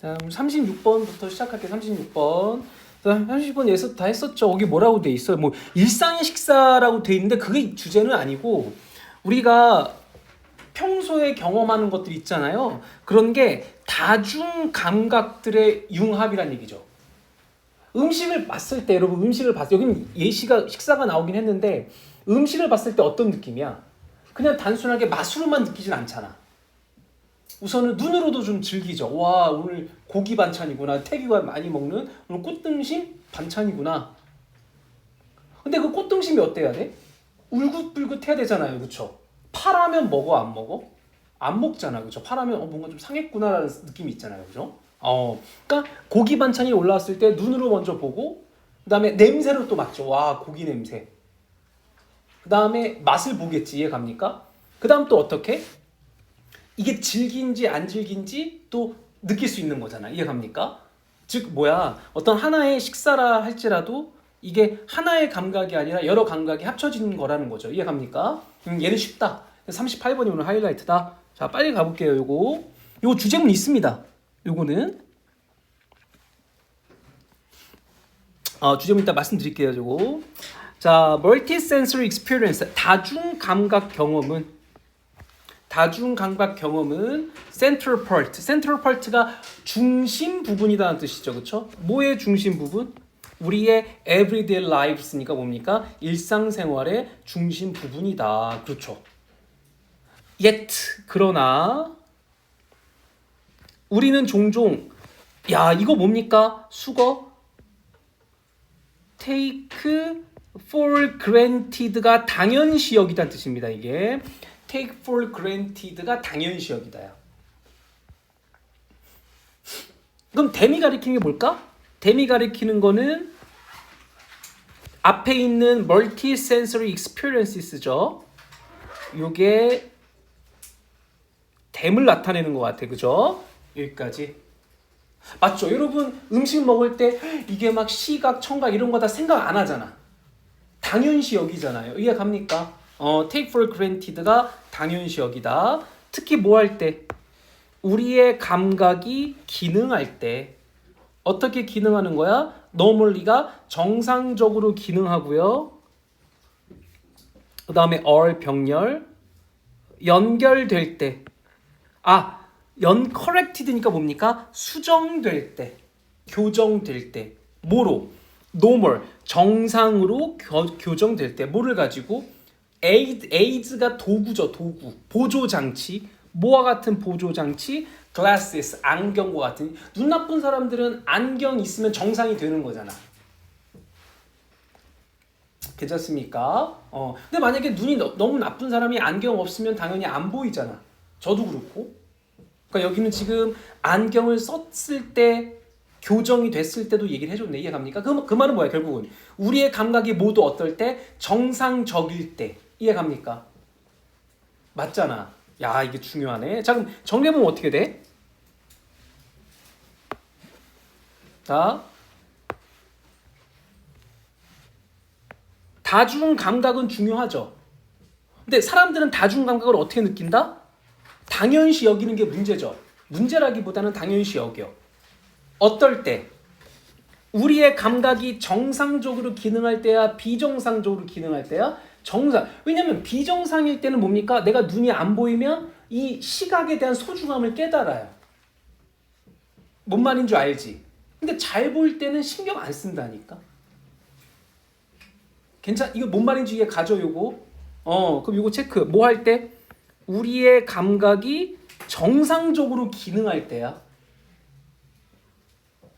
다음 36번부터 시작할게요. 36번. 36번 예서 다 했었죠. 거기 뭐라고 돼 있어요? 뭐 일상의 식사라고 돼 있는데 그게 주제는 아니고 우리가 평소에 경험하는 것들 있잖아요. 그런 게 다중 감각들의 융합이란 얘기죠. 음식을 봤을 때 여러분 음식을 봤을 때 여기는 예시가 식사가 나오긴 했는데 음식을 봤을 때 어떤 느낌이야? 그냥 단순하게 맛으로만 느끼진 않잖아. 우선은 눈으로도 좀 즐기죠. 와 오늘 고기 반찬이구나. 태기가 많이 먹는 오늘 꽃등심 반찬이구나. 근데 그 꽃등심이 어때야 돼? 울긋불긋해야 되잖아요. 그쵸? 파라면 먹어 안 먹어? 안 먹잖아. 그쵸? 파라면 뭔가 좀 상했구나라는 느낌이 있잖아요. 그죠? 그러니까 고기 반찬이 올라왔을 때 눈으로 먼저 보고 그 다음에 냄새로 또 맡죠. 와 고기 냄새. 그 다음에 맛을 보겠지. 이해 갑니까? 그 다음 또 어떻게? 이게 질긴지 안 질긴지 또 느낄 수 있는 거잖아. 이해 갑니까? 즉 뭐야 어떤 하나의 식사라 할지라도 이게 하나의 감각이 아니라 여러 감각이 합쳐지는 거라는 거죠. 이해 갑니까? 얘는 쉽다. 38번이 오늘 하이라이트다. 자 빨리 가볼게요. 요거 주제문 있습니다. 요거는 주제문 이따 말씀드릴게요. 요거 자 multisensory experience 다중 감각 경험은 central part. central part가 중심 부분이라는 뜻이죠. 그렇죠? 뭐의 중심 부분? 우리의 everyday lives니까 뭡니까? 일상생활의 중심 부분이다. 그렇죠. yet 그러나 우리는 종종 야 이거 뭡니까? 수거 take for granted가 당연시 여기다는 뜻입니다. 이게 take for granted가 당연시 여기다야. 그럼 댐이 가리키는 게 뭘까? 댐이 가리키는 거는 앞에 있는 multisensory experiences죠. 요게 댐을 나타내는 것 같아. 그죠? 여기까지. 맞죠? 여러분 음식 먹을 때 이게 막 시각, 청각 이런 거 다 생각 안 하잖아. 당연시 여기잖아요. 이해 갑니까? take for granted가 당연시 여기다. 특히 뭐 할 때? 우리의 감각이 기능할 때. 어떻게 기능하는 거야? normally가 정상적으로 기능하고요. 그 다음에 or 병렬 연결될 때. corrected니까 뭡니까? 수정될 때, 교정될 때. 뭐로? normal, 정상으로 교정될 때. 뭐를 가지고? aids가 도구죠, 도구. 보조장치. 뭐와 같은 보조장치? glasses, 안경과 같은. 눈 나쁜 사람들은 안경 있으면 정상이 되는 거잖아. 괜찮습니까? 근데 만약에 눈이 너무 나쁜 사람이 안경 없으면 당연히 안 보이잖아. 저도 그렇고. 그러니까 여기는 지금 안경을 썼을 때 교정이 됐을 때도 얘기를 해줬네. 이해 갑니까? 그 말은 뭐야 결국은 우리의 감각이 모두 어떨 때? 정상적일 때. 이해 갑니까? 맞잖아. 야 이게 중요하네. 자 그럼 정리해보면 어떻게 돼? 자 다중 감각은 중요하죠. 근데 사람들은 다중 감각을 어떻게 느낀다? 당연시 여기는 게 문제죠. 문제라기보다는 당연시 여겨. 어떨 때? 우리의 감각이 정상적으로 기능할 때야 비정상적으로 기능할 때야 정상. 왜냐면 비정상일 때는 뭡니까? 내가 눈이 안 보이면 이 시각에 대한 소중함을 깨달아요. 뭔 말인 줄 알지? 근데 잘 보일 때는 신경 안 쓴다니까. 이거 뭔 말인지 이해 가죠 요거? 그럼 요거 체크. 뭐 할 때? 우리의 감각이 정상적으로 기능할 때야.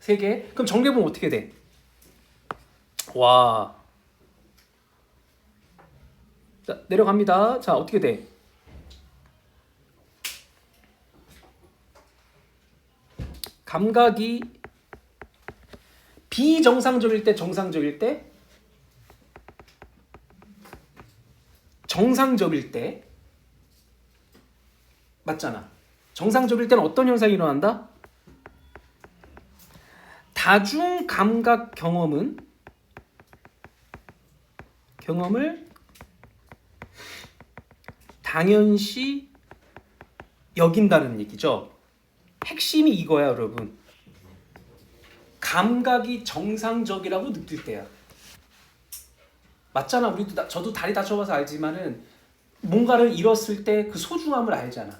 3개. 그럼 정리해보면 어떻게 돼? 와. 자, 내려갑니다. 자, 어떻게 돼? 감각이 비정상적일 때, 정상적일 때? 정상적일 때. 맞잖아. 정상적일 때는 어떤 현상이 일어난다? 다중 감각 경험을 당연시 여긴다는 얘기죠. 핵심이 이거야, 여러분. 감각이 정상적이라고 느낄 때야. 맞잖아. 우리도 저도 다리 다쳐봐서 알지만은 뭔가를 잃었을 때 그 소중함을 알잖아.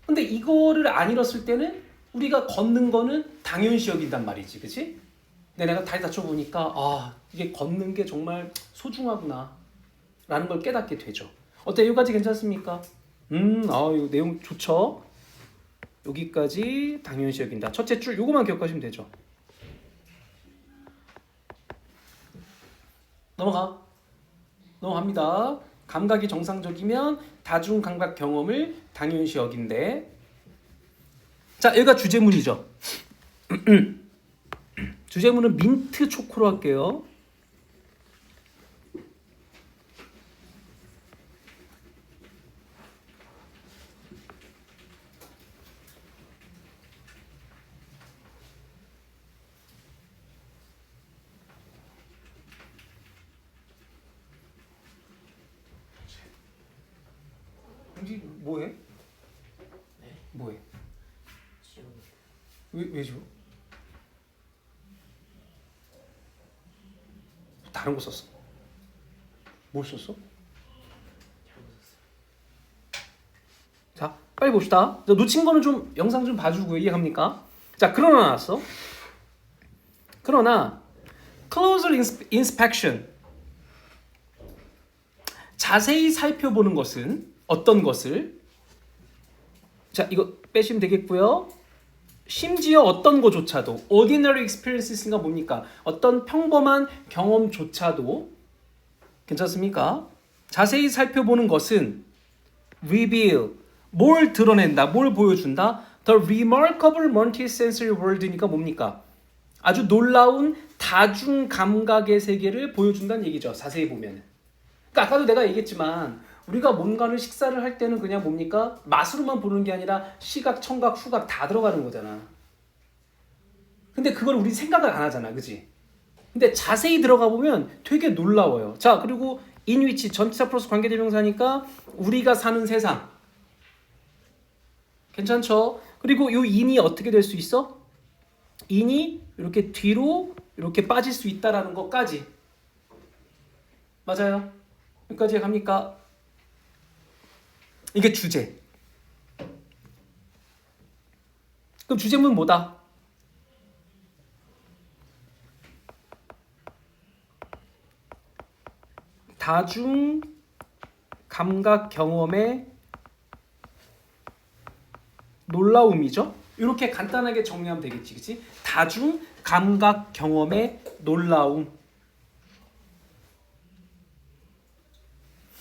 근데 이거를 안 잃었을 때는 우리가 걷는 거는 당연시 여긴단 말이지, 그렇지? 근데 내가 다리 다쳐보니까 이게 걷는 게 정말 소중하구나 라는 걸 깨닫게 되죠. 어때? 여기까지 괜찮습니까? 이 내용 좋죠? 여기까지 당연시 여긴다. 첫째 줄 요거만 기억하시면 되죠. 넘어갑니다. 감각이 정상적이면 다중 감각 경험을 당연시 여긴대. 자, 여기가 주제문이죠. 주제문은 민트 초코로 할게요. 형지 뭐해? 네? 뭐해? 지금 왜 줘? 다른 거 썼어? 뭘 썼어? 잘못 썼어요. 자, 빨리 봅시다. 놓친 거는 좀 영상 좀 봐주고 이해합니까? 자, 그러나 나왔어. 그러나 closer inspection, 자세히 살펴보는 것은 어떤 것을? 자, 이거 빼시면 되겠고요. 심지어 어떤 것조차도 ordinary experiences가 뭡니까? 어떤 평범한 경험조차도 괜찮습니까? 자세히 살펴보는 것은 reveal, 뭘 드러낸다, 뭘 보여준다? The remarkable multisensory world니까 뭡니까? 아주 놀라운 다중 감각의 세계를 보여준다는 얘기죠. 자세히 보면. 그러니까 아까도 내가 얘기했지만 우리가 뭔가를 식사를 할 때는 그냥 뭡니까? 맛으로만 보는 게 아니라 시각, 청각, 후각 다 들어가는 거잖아. 근데 그걸 우리 생각을 안 하잖아. 그지? 근데 자세히 들어가 보면 되게 놀라워요. 자, 그리고 in which 전치사 플러스 관계대명사니까 우리가 사는 세상. 괜찮죠? 그리고 요 in이 어떻게 될 수 있어? in이 이렇게 뒤로 이렇게 빠질 수 있다라는 것까지. 맞아요? 여기까지 갑니까? 이게 주제. 그럼 주제문 뭐다? 다중 감각 경험의 놀라움이죠. 이렇게 간단하게 정리하면 되겠지, 그렇지? 다중 감각 경험의 놀라움.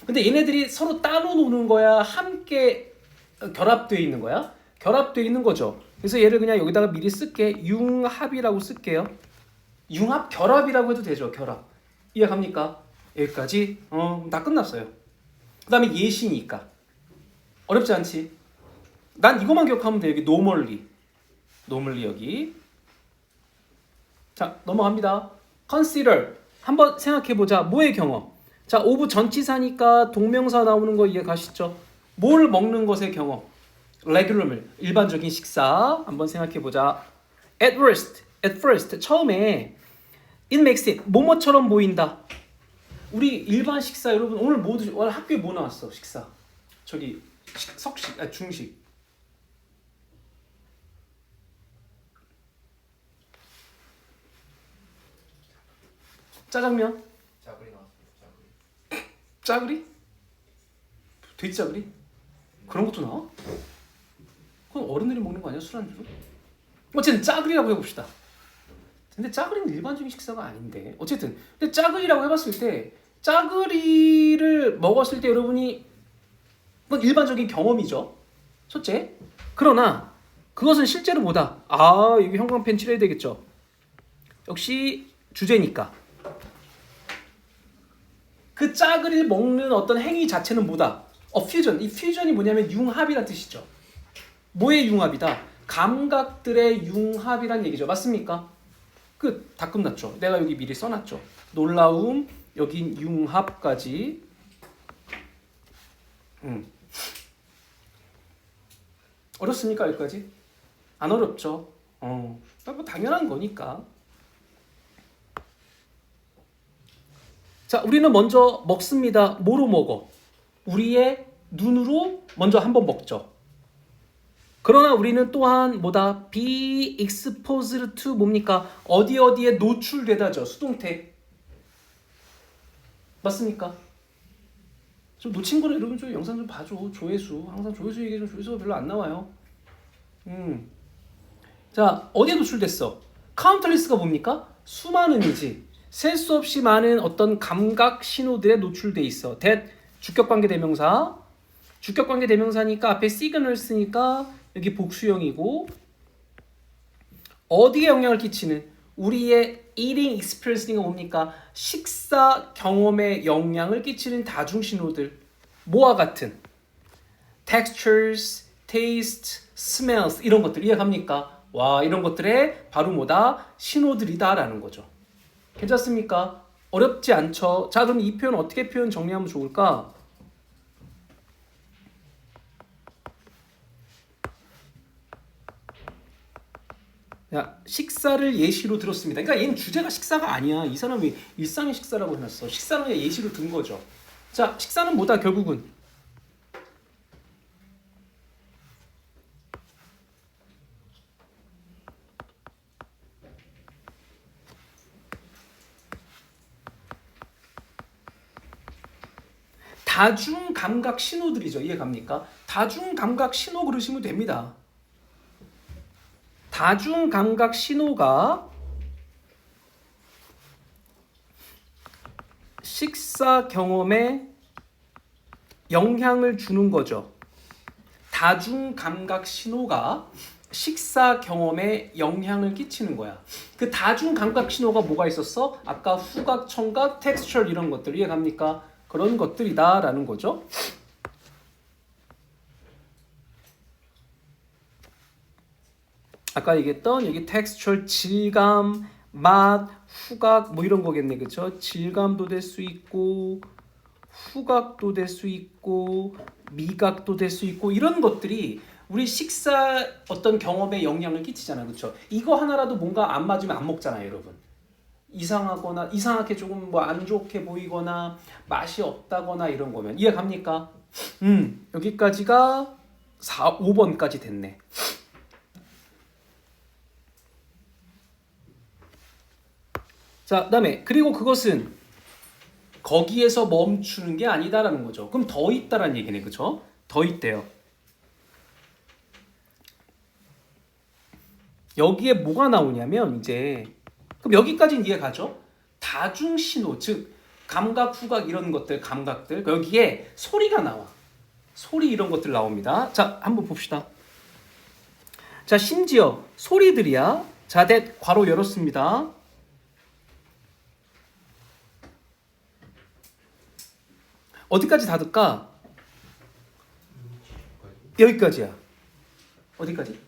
근데 얘네들이 서로 따로 노는 거야? 함께 결합되어 있는 거야? 결합되어 있는 거죠. 그래서 얘를 그냥 여기다가 미리 쓸게. 융합이라고 쓸게요. 융합, 결합이라고 해도 되죠. 결합. 이해갑니까? 여기까지. 다 끝났어요. 그 다음에 예시니까. 어렵지 않지? 난 이거만 기억하면 돼. 여기 normally. normally 여기. 자, 넘어갑니다. consider. 한번 생각해보자. 뭐의 경험? 자, 오브 전치사니까 동명사 나오는 거 이해 가시죠? 뭘 먹는 것의 경험? regular meal, 일반적인 식사. 한번 생각해보자. at first, 처음에 it makes it, 뭐뭐처럼 보인다. 우리 일반 식사 여러분 오늘 학교에 뭐 나왔어? 식사. 저기 석식, 중식. 짜장면? 짜글이 나왔습니다. 짜글이. 짜글이? 돼지짜글이? 그런 것도 나와? 그건 어른들이 먹는 거 아니야? 술안주로? 어쨌든 짜글이라고 해봅시다. 근데 짜글이는 일반적인 식사가 아닌데 어쨌든 근데 짜글이라고 해봤을 때 짜글이를 먹었을 때 여러분이 그건 일반적인 경험이죠. 첫째. 그러나 그것은 실제로 뭐다? 이게 형광펜 칠해야 되겠죠. 역시 주제니까. 그 짜글이를 먹는 어떤 행위 자체는 뭐다? 퓨전. 이 퓨전이 뭐냐면 융합이란 뜻이죠. 뭐의 융합이다? 감각들의 융합이란 얘기죠. 맞습니까? 다 끝났죠. 내가 여기 미리 써놨죠. 놀라움, 여긴 융합까지. 어렵습니까? 여기까지? 안 어렵죠. 뭐 당연한 거니까. 자, 우리는 먼저 먹습니다. 뭐로 먹어? 우리의 눈으로 먼저 한번 먹죠. 그러나 우리는 또한 뭐다? be exposed to 뭡니까? 어디에 노출되다죠. 수동태. 맞습니까? 좀 놓친 거는 여러분 좀 영상 좀 봐줘. 조회수. 항상 조회수 얘기해 좀 조회수가 별로 안 나와요. 자, 어디에 노출됐어? 카운틀리스가 뭡니까? 수많은이지. 셀 수 없이 많은 어떤 감각 신호들에 노출돼 있어. that 주격관계 대명사. 주격관계 대명사니까 앞에 signals니까 여기 복수형이고 어디에 영향을 끼치는? 우리의 eating experience가 뭡니까? 식사 경험에 영향을 끼치는 다중 신호들. 뭐와 같은? textures, taste, smells 이런 것들 이해갑니까? 와, 이런 것들의 바로 뭐다? 신호들이다라는 거죠. 괜찮습니까? 어렵지 않죠? 자, 그럼 이 표현 어떻게 표현 정리하면 좋을까? 야, 식사를 예시로 들었습니다. 그러니까 얘는 주제가 식사가 아니야. 이 사람이 일상의 식사라고 해놨어. 식사는 그냥 예시로 든 거죠. 자, 식사는 뭐다 결국은? 다중 감각 신호들이죠. 이해갑니까? 다중 감각 신호 그러시면 됩니다. 다중 감각 신호가 식사 경험에 영향을 주는 거죠. 다중 감각 신호가 식사 경험에 영향을 끼치는 거야. 그 다중 감각 신호가 뭐가 있었어? 아까 후각, 청각, 텍스처 이런 것들 이해갑니까? 그런 것들이다라는 거죠. 아까 얘기했던 여기 텍스처, 질감, 맛, 후각 뭐 이런 거겠네, 그렇죠? 질감도 될 수 있고 후각도 될 수 있고 미각도 될 수 있고 이런 것들이 우리 식사 어떤 경험에 영향을 끼치잖아요, 그렇죠? 이거 하나라도 뭔가 안 맞으면 안 먹잖아요, 여러분. 이상하거나 이상하게 조금 뭐 안 좋게 보이거나 맛이 없다거나 이런 거면 이해갑니까? 여기까지가 5번까지 됐네. 자, 그다음에 그리고 그것은 거기에서 멈추는 게 아니다라는 거죠. 그럼 더 있다라는 얘기네, 그렇죠? 더 있대요. 여기에 뭐가 나오냐면 이제 그럼 여기까지는 이해가죠? 다중 신호, 즉 감각, 후각 이런 것들, 감각들 여기에 소리가 나와. 소리 이런 것들 나옵니다. 자, 한번 봅시다. 자, 심지어 소리들이야. 자, that 괄호 열었습니다. 어디까지 닫을까? 여기까지야. 어디까지?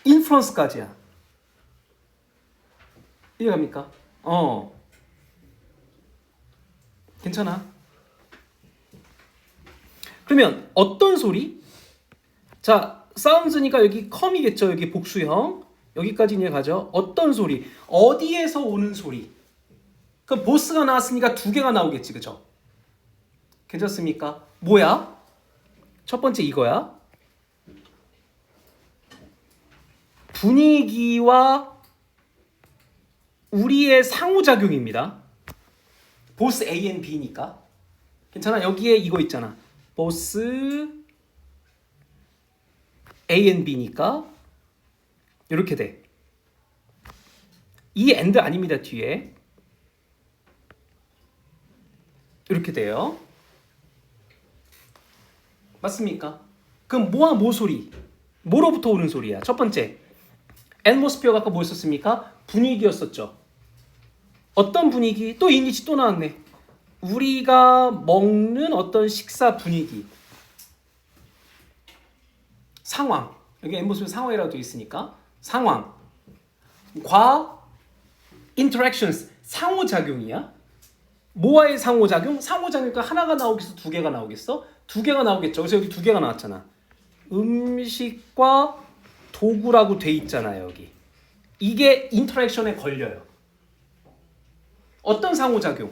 인프런스까지야. 이해갑니까? 괜찮아. 그러면 어떤 소리? 자, 사운드니까 여기 컴이겠죠. 여기 복수형. 여기까지 이해가죠? 어떤 소리? 어디에서 오는 소리? 그럼 보스가 나왔으니까 두 개가 나오겠지, 그죠? 괜찮습니까? 뭐야? 첫 번째 이거야. 분위기와 우리의 상호작용입니다. 보스 A and B니까. 괜찮아? 여기에 이거 있잖아. 보스 A and B니까 이렇게 돼. 이 and 아닙니다. 뒤에. 이렇게 돼요. 맞습니까? 그럼 뭐와 뭐 소리? 뭐로부터 오는 소리야? 첫 번째, atmosphere가 아까 뭐였었습니까? 분위기였었죠. 어떤 분위기? 또 이니치 또 나왔네. 우리가 먹는 어떤 식사 분위기. 상황. 여기 atmosphere 상황이라고 되어 있으니까 상황. 과 interactions. 상호작용이야. 뭐와의 상호작용? 상호작용이니까 하나가 나오겠어? 두 개가 나오겠어? 두 개가 나오겠죠. 그래서 여기 두 개가 나왔잖아. 음식과 도구라고 돼 있잖아요. 여기. 이게 인터랙션에 걸려요. 어떤 상호작용?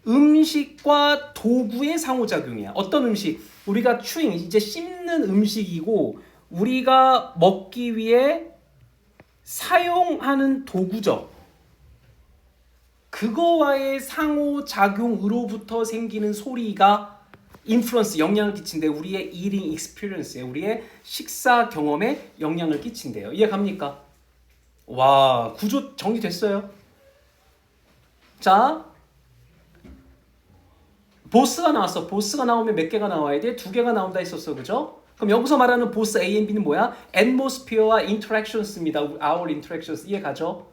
음식과 도구의 상호작용이야. 어떤 음식? 우리가 추잉, 이제 씹는 음식이고 우리가 먹기 위해 사용하는 도구죠. 그거와의 상호작용으로부터 생기는 소리가 인플루언스, 영향을 끼친대. 우리의 eating experience에, 우리의 식사 경험에 영향을 끼친대요. 이해 갑니까? 와, 구조 정리됐어요. 자, 보스가 나왔어. 보스가 나오면 몇 개가 나와야 돼? 2개가 나온다 했었어. 그죠? 그럼 여기서 말하는 보스 A and B는 뭐야? atmosphere와 interactions입니다. our interactions. 이해 가죠?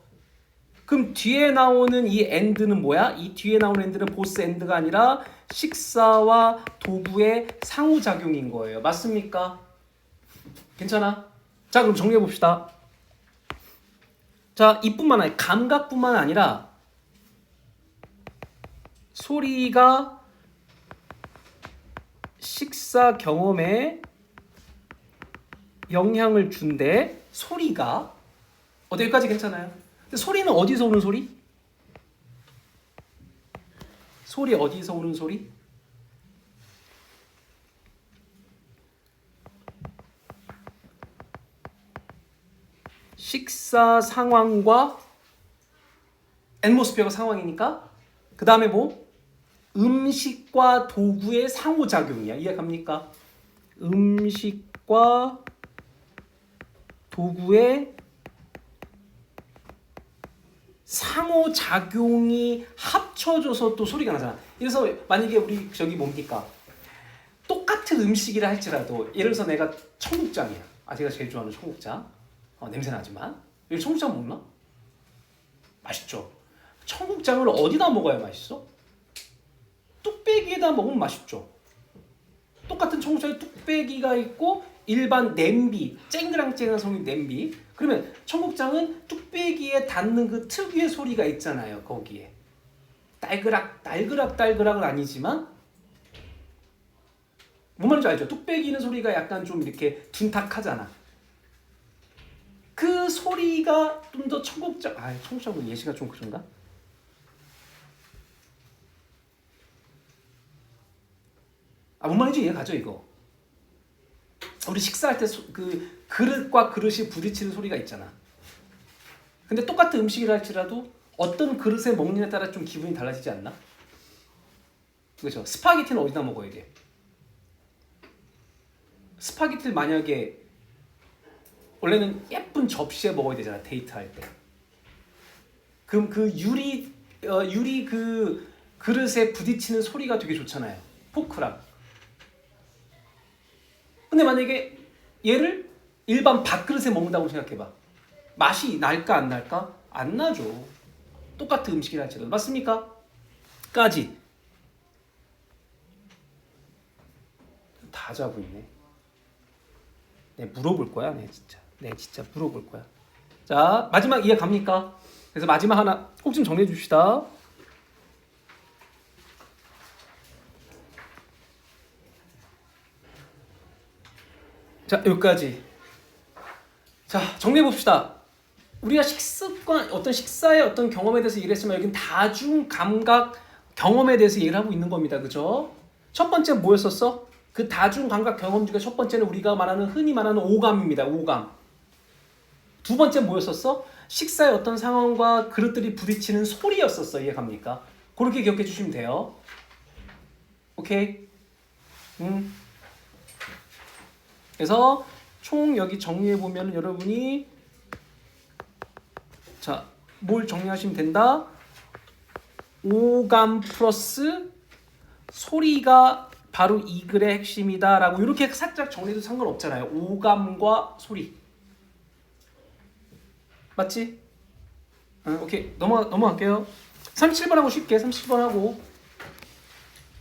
그럼 뒤에 나오는 이 and는 뭐야? 이 뒤에 나오는 and는 보스 and가 아니라 식사와 도구의 상호작용인 거예요. 맞습니까? 괜찮아? 자, 그럼 정리해 봅시다. 자, 이뿐만 아니라 감각뿐만 아니라 소리가 식사 경험에 영향을 준대. 소리가 여기까지 괜찮아요? 근데 소리는 어디서 오는 소리? 소리 어디서 오는 소리? 식사 상황과 앰모스피어가 상황이니까 그 다음에 뭐? 음식과 도구의 상호작용이야. 이해 갑니까? 음식과 도구의 상호작용이 합쳐져서 또 소리가 나잖아. 그래서 만약에 우리 저기 뭡니까? 똑같은 음식이라 할지라도 예를 들어서 내가 청국장이야. 제가 제일 좋아하는 청국장. 냄새 나지만 여기 청국장 먹나? 맛있죠. 청국장을 어디다 먹어야 맛있어? 뚝배기에다 먹으면 맛있죠. 똑같은 청국장에 뚝배기가 있고 일반 냄비, 쨍그랑쨍한 소리 냄비. 그러면 청국장은 뚝배기에 닿는 그 특유의 소리가 있잖아요. 거기에 딸그락은 아니지만 뭔 말인지 알죠? 뚝배기는 소리가 약간 좀 이렇게 둔탁하잖아. 그 소리가 좀 더 청국장은 예시가 좀 그런가? 뭔 말인지 이해 가죠 이거? 우리 식사할 때 그 그릇과 그릇이 부딪히는 소리가 있잖아. 근데 똑같은 음식이라 할지라도 어떤 그릇에 먹느냐에 따라 좀 기분이 달라지지 않나? 그렇죠? 스파게티는 어디다 먹어야 돼? 스파게티를 만약에 원래는 예쁜 접시에 먹어야 되잖아. 데이트할 때. 그럼 그 유리 그 그릇에 부딪히는 소리가 되게 좋잖아요. 포크랑. 근데 만약에 얘를 일반 밥그릇에 먹는다고 생각해봐. 맛이 날까 안 날까? 안 나죠. 똑같은 음식이라 할지라도. 맞습니까? 까지. 다 자고 있네. 네, 물어볼 거야. 네, 진짜 물어볼 거야. 자, 마지막 이해 갑니까? 그래서 마지막 하나 꼭 좀 정리해 줍시다. 자, 여기까지. 자, 정리해 봅시다. 우리가 식습관, 어떤 식사의 어떤 경험에 대해서 얘기를 했지만 여기는 다중 감각 경험에 대해서 얘기를 하고 있는 겁니다. 그죠? 첫 번째 뭐였었어? 그 다중 감각 경험 중에 첫 번째는 우리가 흔히 말하는 오감입니다. 오감. 두 번째 뭐였었어? 식사의 어떤 상황과 그릇들이 부딪히는 소리였었어. 이해갑니까? 그렇게 기억해 주시면 돼요. 오케이? 그래서 총 여기 정리해 보면 여러분이 자, 뭘 정리하시면 된다? 오감 플러스 소리가 바로 이 글의 핵심이다 라고 이렇게 살짝 정리해도 상관없잖아요. 오감과 소리. 맞지? 오케이. 넘어갈게요. 37번하고 쉽게 37번 하고.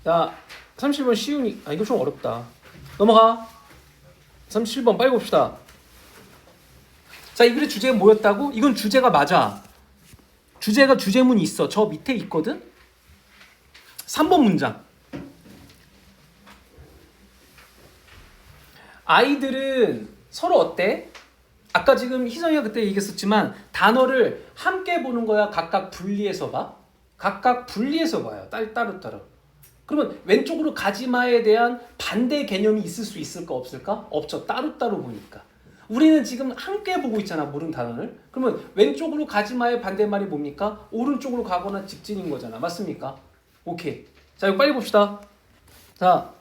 자, 37번 쉬우니 이거 좀 어렵다. 넘어가. 37번 빨리 봅시다. 자, 이 글의 주제가 뭐였다고? 이건 주제가 맞아. 주제문이 있어. 저 밑에 있거든. 3번 문장. 아이들은 서로 어때? 아까 지금 희성이가 그때 얘기했었지만 단어를 함께 보는 거야, 각각 분리해서 봐? 각각 분리해서 봐요. 따로. 그러면 왼쪽으로 가지마에 대한 반대 개념이 있을 수 있을까 없을까? 없죠. 따로 보니까. 우리는 지금 함께 보고 있잖아, 모르는 단어를. 그러면 왼쪽으로 가지마의 반대말이 뭡니까? 오른쪽으로 가거나 직진인 거잖아. 맞습니까? 오케이. 자, 이거 빨리 봅시다. 자,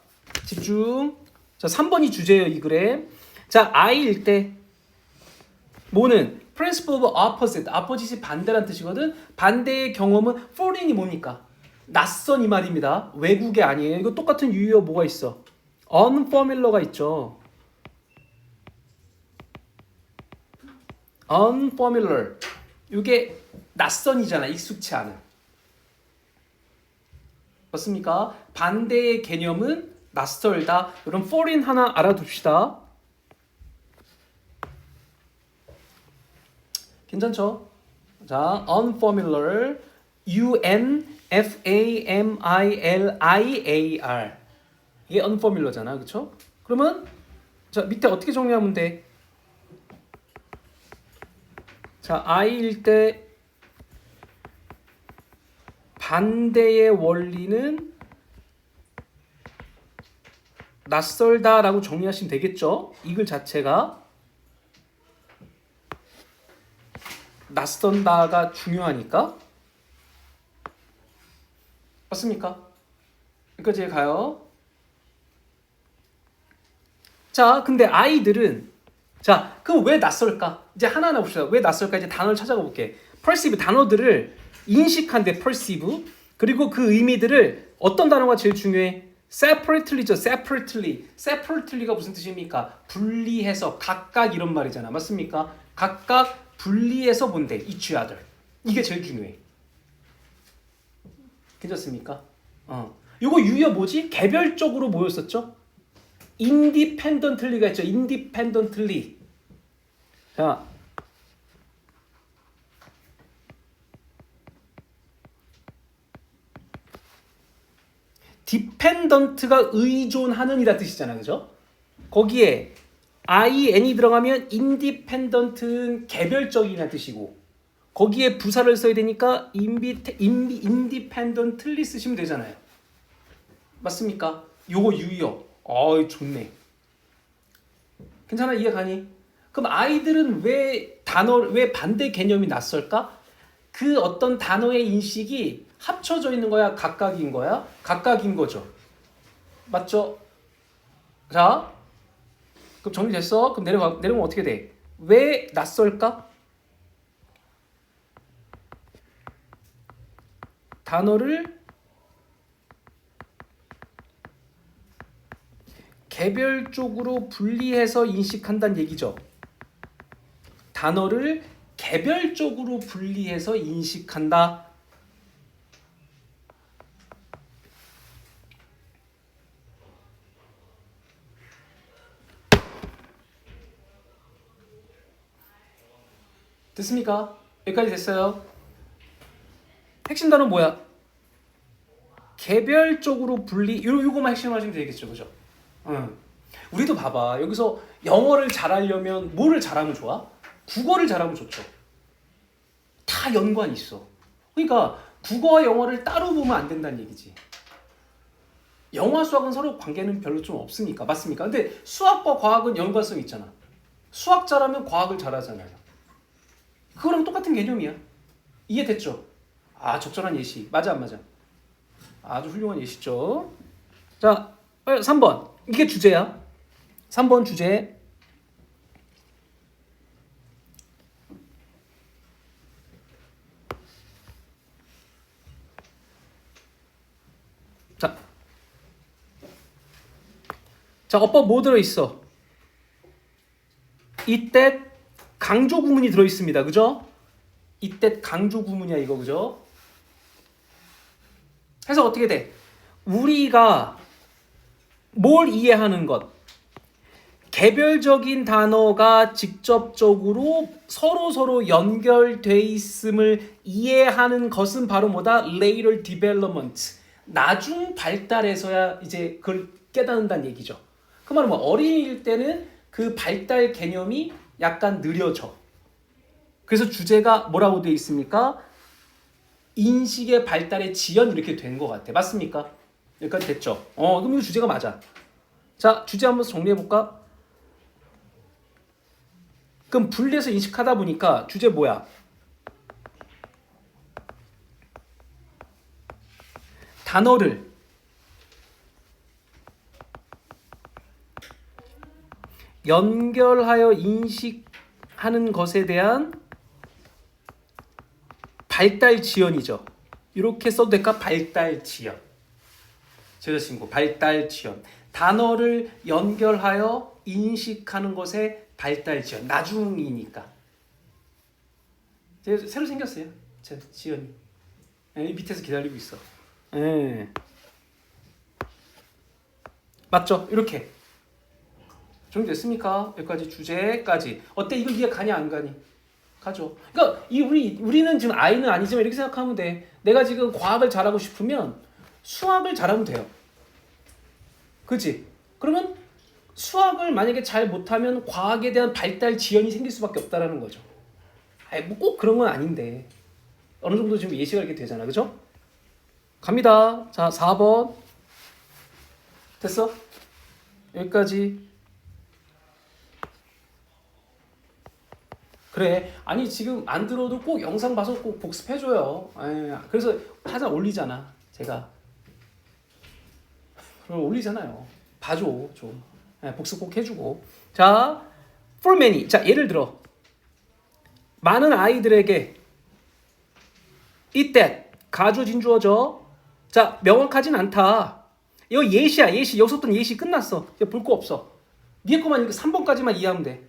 집중. 자, 3번이 주제예요, 이 글에. 자, I일 때 뭐는 principle of opposite, opposite이 반대란 뜻이거든. 반대의 경험은 foreign이 뭡니까? 낯선 이 말입니다. 외국이 아니에요. 이거 똑같은 유의어 뭐가 있어? unfamiliar가 있죠. unfamiliar. 이게 낯선이잖아. 익숙치 않은. 맞습니까? 반대의 개념은 낯설다. 그럼 foreign 하나 알아둡시다. 괜찮죠? 자, unfamiliar, unfamiliar. 이게 unfamiliar잖아, 그렇죠? 그러면 자 밑에 어떻게 정리하면 돼? 자, I일 때 반대의 원리는 낯설다라고 정리하시면 되겠죠? 이 글 자체가 낯선다가 중요하니까. 맞습니까? 여기까지 가요. 자, 근데 아이들은 자, 그럼 왜 낯설까? 이제 하나하나 봅시다. 왜 낯설까? 이제 단어를 찾아가 볼게. perceive 단어들을 인식한대 perceive. 그리고 그 의미들을 어떤 단어가 제일 중요해? separately죠. separately가 무슨 뜻입니까? 분리해서 각각 이런 말이잖아. 맞습니까? 각각 분리해서 본대. each other. 이게 제일 중요해. 괜찮습니까? 요거 유효 뭐지? 개별적으로 뭐였었죠? independently가 있죠. independently. 자, dependent가 의존하는 이라 뜻이잖아, 그죠? 거기에 in이 들어가면 independent는 개별적이라는 뜻이고, 거기에 부사를 써야 되니까 independently 쓰시면 되잖아요. 맞습니까? 요거 유효. 좋네. 괜찮아? 이해 가니? 그럼 아이들은 왜 반대 개념이 낯설까? 그 어떤 단어의 인식이 합쳐져 있는 거야? 각각인 거야? 각각인 거죠. 맞죠? 자, 그럼 정리됐어? 그럼 내려오면 어떻게 돼? 왜 낯설까? 단어를 개별적으로 분리해서 인식한다는 얘기죠. 단어를 개별적으로 분리해서 인식한다. 됐습니까? 여기까지 됐어요. 핵심 단어 뭐야? 개별적으로 분리. 요거만 핵심하시면 되겠죠, 그죠? 우리도 봐봐. 여기서 영어를 잘하려면 뭐를 잘하면 좋아? 국어를 잘하면 좋죠. 다 연관이 있어. 그러니까 국어와 영어를 따로 보면 안 된다는 얘기지. 영어와 수학은 서로 관계는 별로 좀 없으니까. 맞습니까? 근데 수학과 과학은 연관성 있잖아. 수학 잘하면 과학을 잘하잖아요. 그거랑 똑같은 개념이야. 이해됐죠? 적절한 예시. 맞아 안 맞아? 아주 훌륭한 예시죠. 자, 3번. 이게 주제야. 3번 주제. 자, 어법 뭐 들어있어? 이때 강조 구문이 들어있습니다. 그죠? 이때 강조 구문이야 이거. 그죠? 해서 어떻게 돼? 우리가 뭘 이해하는 것? 개별적인 단어가 직접적으로 서로 연결돼 있음을 이해하는 것은 바로 뭐다? Later development. 나중 발달해서야 이제 그걸 깨닫는다는 얘기죠. 그 말은 뭐 어린이일 때는 그 발달 개념이 약간 느려져. 그래서 주제가 뭐라고 되어 있습니까? 인식의 발달의 지연 이렇게 된 것 같아. 맞습니까? 여기까지 됐죠? 그럼 이거 주제가 맞아. 자, 주제 한번 정리해볼까? 그럼 분리해서 인식하다 보니까 주제 뭐야? 단어를 연결하여 인식하는 것에 대한 발달 지연이죠. 이렇게 써도 될까? 발달 지연. 제 여자친구 발달 지연. 단어를 연결하여 인식하는 것의 발달 지연. 나중이니까. 새로 생겼어요. 제 지연이. 밑에서 기다리고 있어. 맞죠? 이렇게. 정리됐습니까? 여기까지 주제까지. 어때? 이거 이해 가냐 안 가니? 가죠. 그러니까 우리는 지금 아이는 아니지만 이렇게 생각하면 돼. 내가 지금 과학을 잘하고 싶으면 수학을 잘하면 돼요. 그렇지? 그러면 수학을 만약에 잘 못하면 과학에 대한 발달 지연이 생길 수밖에 없다라는 거죠. 뭐 꼭 그런 건 아닌데 어느 정도 지금 예시가 이렇게 되잖아, 그죠? 갑니다. 자, 4번 됐어? 여기까지. 그래. 아니 지금 안 들어도 꼭 영상 봐서 꼭 복습해줘요. 그래서 항상 올리잖아. 제가. 그럼 올리잖아요. 봐줘 좀. 복습 꼭 해주고. 자, for many. 자, 예를 들어 많은 아이들에게 eat that 가주 진주어죠. 자, 명확하진 않다. 이거 예시야 예시. 여기서부터는 예시 끝났어. 이제 볼 거 없어. 위에 거만 이렇게 3번까지만 이해하면 돼.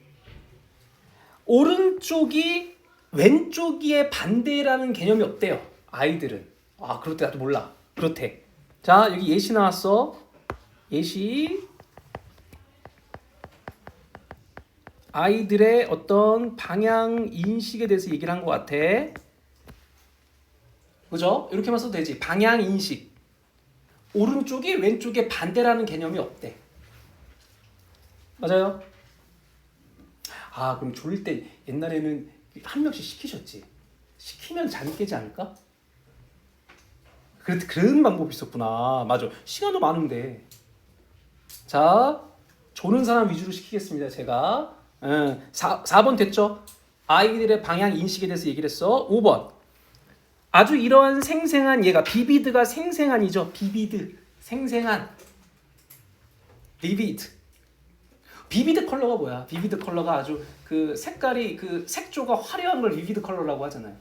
오른쪽이 왼쪽이의 반대라는 개념이 없대요. 아이들은. 그렇대. 나도 몰라. 그렇대. 자, 여기 예시 나왔어. 예시. 아이들의 어떤 방향 인식에 대해서 얘기를 한 것 같아. 그죠? 이렇게만 써도 되지. 방향 인식. 오른쪽이 왼쪽의 반대라는 개념이 없대. 맞아요? 그럼 졸릴 때 옛날에는 한 명씩 시키셨지. 시키면 잠이 깨지 않을까? 그런 방법이 있었구나. 맞아. 시간도 많은데. 자, 조는 사람 위주로 시키겠습니다. 제가. 4번 됐죠? 아이들의 방향 인식에 대해서 얘기를 했어. 5번. 아주 이러한 생생한 얘가 비비드가 생생한이죠. 비비드. 생생한. 비비드. 비비드 컬러가 뭐야? 비비드 컬러가 아주 그 색깔이 그 색조가 화려한 걸 비비드 컬러라고 하잖아요.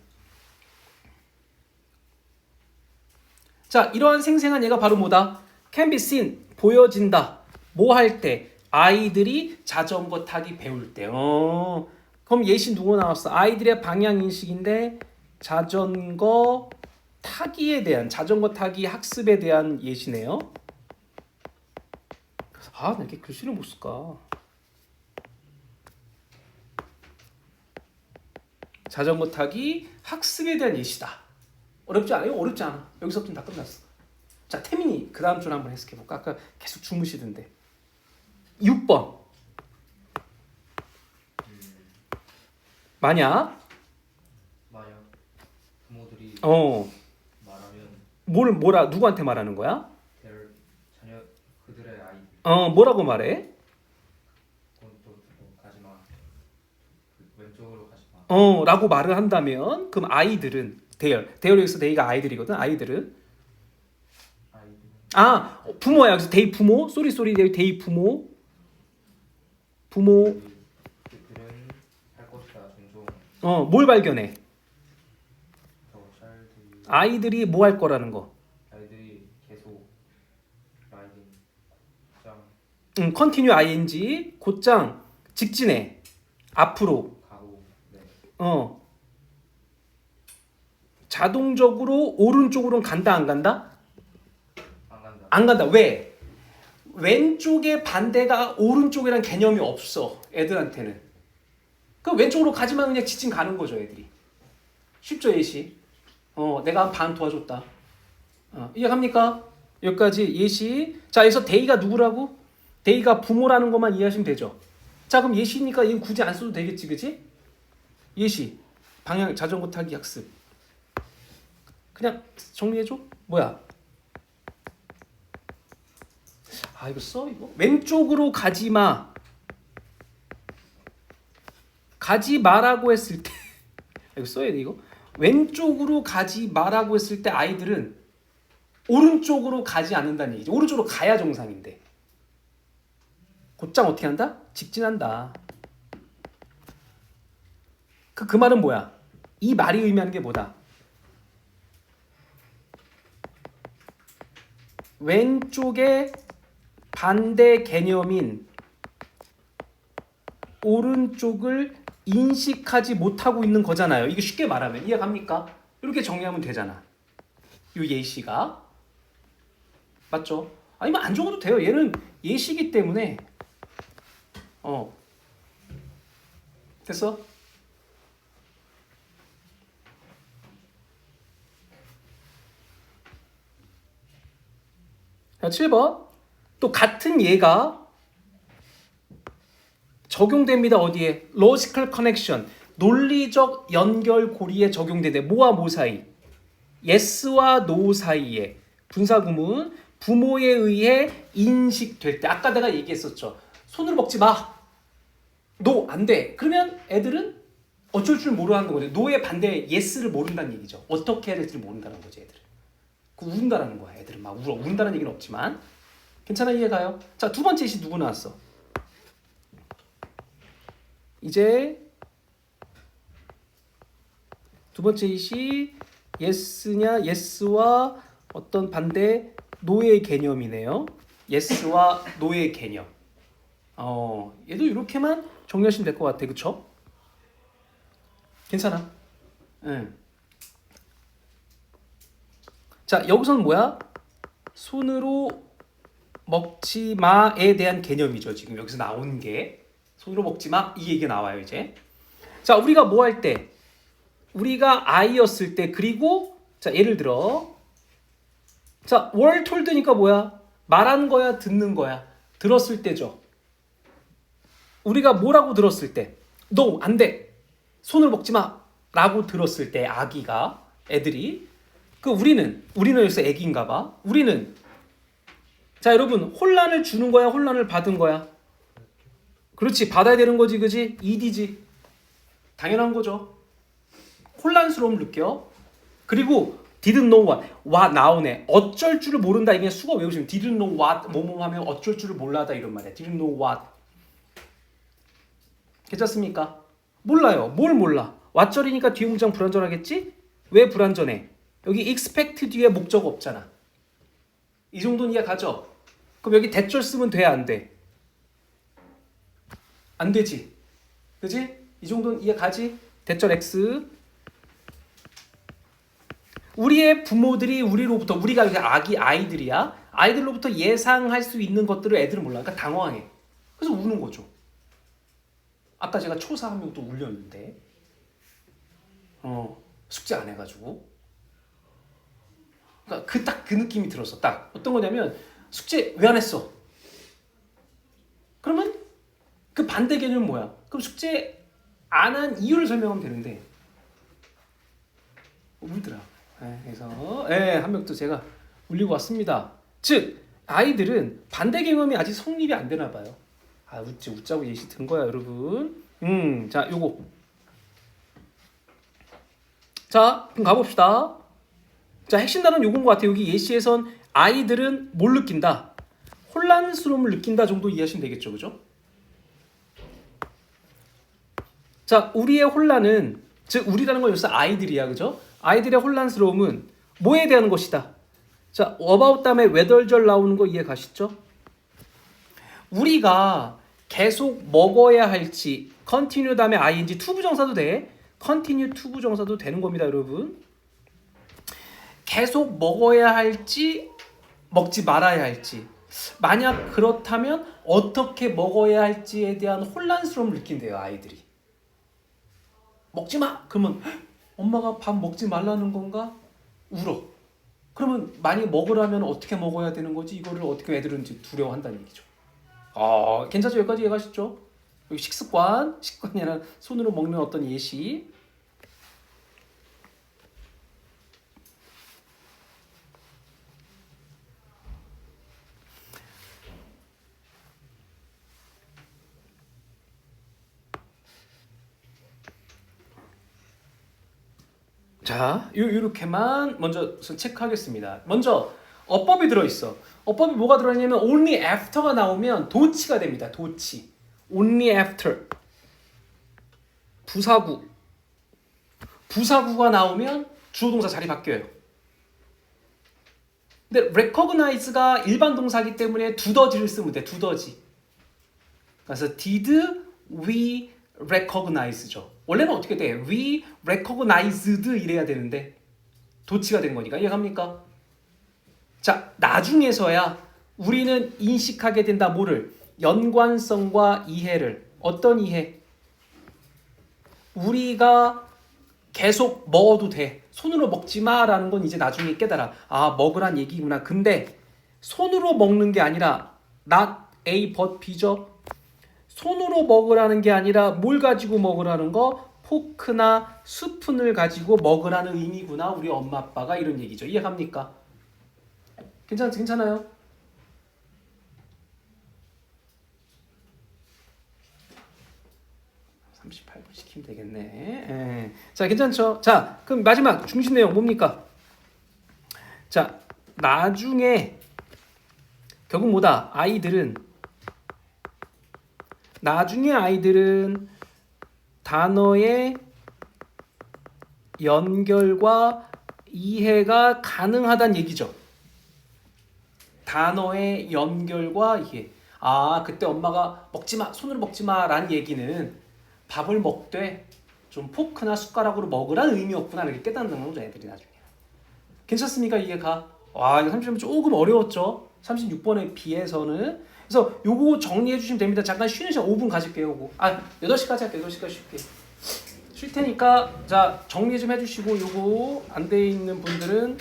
자, 이러한 생생한 얘가 바로 뭐다? Can be seen, 보여진다. 뭐 할 때? 아이들이 자전거 타기 배울 때. 그럼 예시 누구 나왔어? 아이들의 방향 인식인데 자전거 타기에 대한, 자전거 타기 학습에 대한 예시네요. 나 이렇게 글씨를 못 쓸까? 자전거 타기 학습에 대한 예시다. 어렵지 않아요? 어렵지 않아. 여기서부터는 다 끝났어. 자, 태민이 그 다음 줄 한번 해석해볼까? 아까 계속 주무시던데. 6번. 만약 부모들이 말하면 누구한테 말하는 거야? 자녀 그들의 아이. 뭐라고 말해? 가지마. 왼쪽으로 가지마. 라고 말을 한다면 그럼 아이들은 대열에서 대이가 아이들이거든. 아이들은 부모야. 여기서 대이 부모. 쏘리 대이 부모. 그들은 할 것이다. 종종. 뭘 발견해? child. 아이들이 뭐 할 거라는 거. 아이들이 계속 라이딩 장. continue ing 곧장 직진해. 앞으로. 가고. 네. 자동적으로 오른쪽으로는 간다 안 간다? 안 간다. 안 간다. 왜? 왼쪽의 반대가 오른쪽이란 개념이 없어. 애들한테는. 그 왼쪽으로 가지만 그냥 직진 가는 거죠, 애들이. 쉽죠, 예시? 내가 한 반 도와줬다. 이해갑니까? 여기까지 예시. 자, 여기서 데이가 누구라고? 데이가 부모라는 것만 이해하시면 되죠. 자, 자 그럼 예시니까 이거 굳이 안 써도 되겠지, 그지? 예시 방향 자전거 타기 학습. 그냥 정리해줘. 뭐야? 아 이거 써 이거? 왼쪽으로 가지 마. 가지 마라고 했을 때 이거 써야 돼 이거. 왼쪽으로 가지 마라고 했을 때 아이들은 오른쪽으로 가지 않는다는 얘기죠. 오른쪽으로 가야 정상인데. 곧장 어떻게 한다? 직진한다. 그 말은 뭐야? 이 말이 의미하는 게 뭐다? 왼쪽의 반대 개념인 오른쪽을 인식하지 못하고 있는 거잖아요. 이게 쉽게 말하면 이해갑니까? 이렇게 정리하면 되잖아. 이 예시가 맞죠? 아니면 안 적어도 돼요. 얘는 예시기 때문에 됐어? 자, 7번. 또 같은 예가 적용됩니다. 어디에? Logical connection. 논리적 연결고리에 적용되는데 뭐와 뭐 사이? yes와 no 사이에 분사구문 부모에 의해 인식될 때 아까 내가 얘기했었죠. 손으로 먹지 마. no 안 돼. 그러면 애들은 어쩔 줄 모르는 거죠. no의 반대 yes를 모른다는 얘기죠. 어떻게 해야 될지 모른다는 거죠. 애들은. 그 운다라는 거야. 애들은 막 울어. 운다는 얘기는 없지만 괜찮아 이해가요? 자, 두 번째 시 누구 나왔어? 이제 두 번째 이시 yes냐 yes와 어떤 반대 no의 개념이네요. yes와 no의 개념. 얘도 이렇게만 정리하시면 될 것 같아, 그쵸? 괜찮아. 응. 자, 여기서는 뭐야? 손으로 먹지 마에 대한 개념이죠. 지금 여기서 나온 게 손으로 먹지 마 이 얘기가 나와요 이제. 자, 우리가 뭐 할 때? 우리가 아이였을 때 그리고 자 예를 들어 자 were told니까 뭐야? 말하는 거야 듣는 거야? 들었을 때죠. 우리가 뭐라고 들었을 때? No 안 돼. 손을 먹지 마 라고 들었을 때 아기가 애들이 그 우리는 여기서 애기인가 봐. 우리는 자 여러분 혼란을 주는 거야 혼란을 받은 거야? 그렇지 받아야 되는 거지 그지? ED지 당연한 거죠. 혼란스러움을 느껴. 그리고 didn't know what 나오네. 어쩔 줄을 모른다. 이게 수거 외우시면 didn't know what 뭐뭐 하면 어쩔 줄을 몰라다 이런 말이야. didn't know what 괜찮습니까? 몰라요. 뭘 몰라? what절이니까 뒤에 문장 불완전하겠지? 왜 불완전해? 여기 expect 뒤에 목적 없잖아. 이 정도는 이해 가죠? 그럼 여기 대절 쓰면 돼 안 돼? 안 되지. 그지? 이 정도는 이해 가지? 대절 X. 우리의 부모들이 우리로부터 우리가 아이들이야. 아이들로부터 예상할 수 있는 것들을 애들은 몰라. 그러니까 당황해. 그래서 우는 거죠. 아까 제가 초사 한 명 또 울렸는데 숙제 안 해가지고 그러니까 딱 그 느낌이 들었어. 딱 어떤 거냐면 숙제 왜 안 했어? 그러면 그 반대 개념은 뭐야? 그럼 숙제 안 한 이유를 설명하면 되는데 울더라. 그래서 한 명 또 제가 울리고 왔습니다. 즉 아이들은 반대 개념이 아직 성립이 안 되나 봐요. 웃자고 예시 든 거야 여러분. 자 요거 자 그럼 가봅시다. 자 핵심 단어는 요건 것 같아요. 여기 예시에선 아이들은 뭘 느낀다? 혼란스러움을 느낀다 정도 이해하시면 되겠죠, 그죠? 자 우리의 혼란은 즉 우리라는 건 여기서 아이들이야, 그죠? 아이들의 혼란스러움은 뭐에 대한 것이다? 자 about 다음에 whether절 나오는 거 이해 가시죠? 우리가 계속 먹어야 할지 continue 다음에 ing 투부정사도 돼. continue 투부정사도 되는 겁니다, 여러분. 계속 먹어야 할지 먹지 말아야 할지 만약 그렇다면 어떻게 먹어야 할지에 대한 혼란스러움을 느낀대요, 아이들이. 먹지 마! 그러면 엄마가 밥 먹지 말라는 건가? 울어. 그러면 많이 먹으라면 어떻게 먹어야 되는 거지? 이거를 어떻게 애들은 두려워한다는 얘기죠. 괜찮죠? 여기까지 이해가시죠? 여기 식습관이란 손으로 먹는 어떤 예시. 자, 요렇게만 먼저 체크하겠습니다. 먼저 어법이 들어있어. 어법이 뭐가 들어있냐면 only after가 나오면 도치가 됩니다. 도치. only after. 부사구가 나오면 주어 동사 자리 바뀌어요. 근데 recognize가 일반 동사이기 때문에 두더지를 쓰면 돼. 두더지. 그래서 did we recognize죠. 원래는 어떻게 돼? We recognized 이래야 되는데 도치가 된 거니까 이해갑니까? 자, 나중에서야 우리는 인식하게 된다. 뭐를? 연관성과 이해를. 어떤 이해? 우리가 계속 먹어도 돼. 손으로 먹지 마라는 건 이제 나중에 깨달아. 아, 먹으란 얘기구나. 근데 손으로 먹는 게 아니라 not A but B죠. 손으로 먹으라는 게 아니라 뭘 가지고 먹으라는 거? 포크나 스푼을 가지고 먹으라는 의미구나. 우리 엄마 아빠가 이런 얘기죠. 이해갑니까? 괜찮아요? 시키면 되겠네. 예. 자, 괜찮죠? 자, 그럼 마지막 중심 내용 뭡니까? 자, 나중에 결국 뭐다? 나중에 아이들은 단어의 연결과 이해가 가능하다는 얘기죠. 단어의 연결과 이해. 아, 그때 엄마가 먹지 마, 손으로 먹지 마라는 얘기는 밥을 먹되 좀 포크나 숟가락으로 먹으라는 의미였구나 이렇게 깨닫는 거죠, 애들이 나중에. 괜찮습니까? 이해가? 와, 이거 30번 조금 어려웠죠? 36번에 비해서는. 그래서 요거 정리해 주시면 됩니다. 잠깐 쉬는 시간 5분 가질게요. 요거. 8시까지 할게요. 8시까지 쉴게. 쉴 테니까 자, 정리 좀 해주시고 요거 안 돼 있는 분들은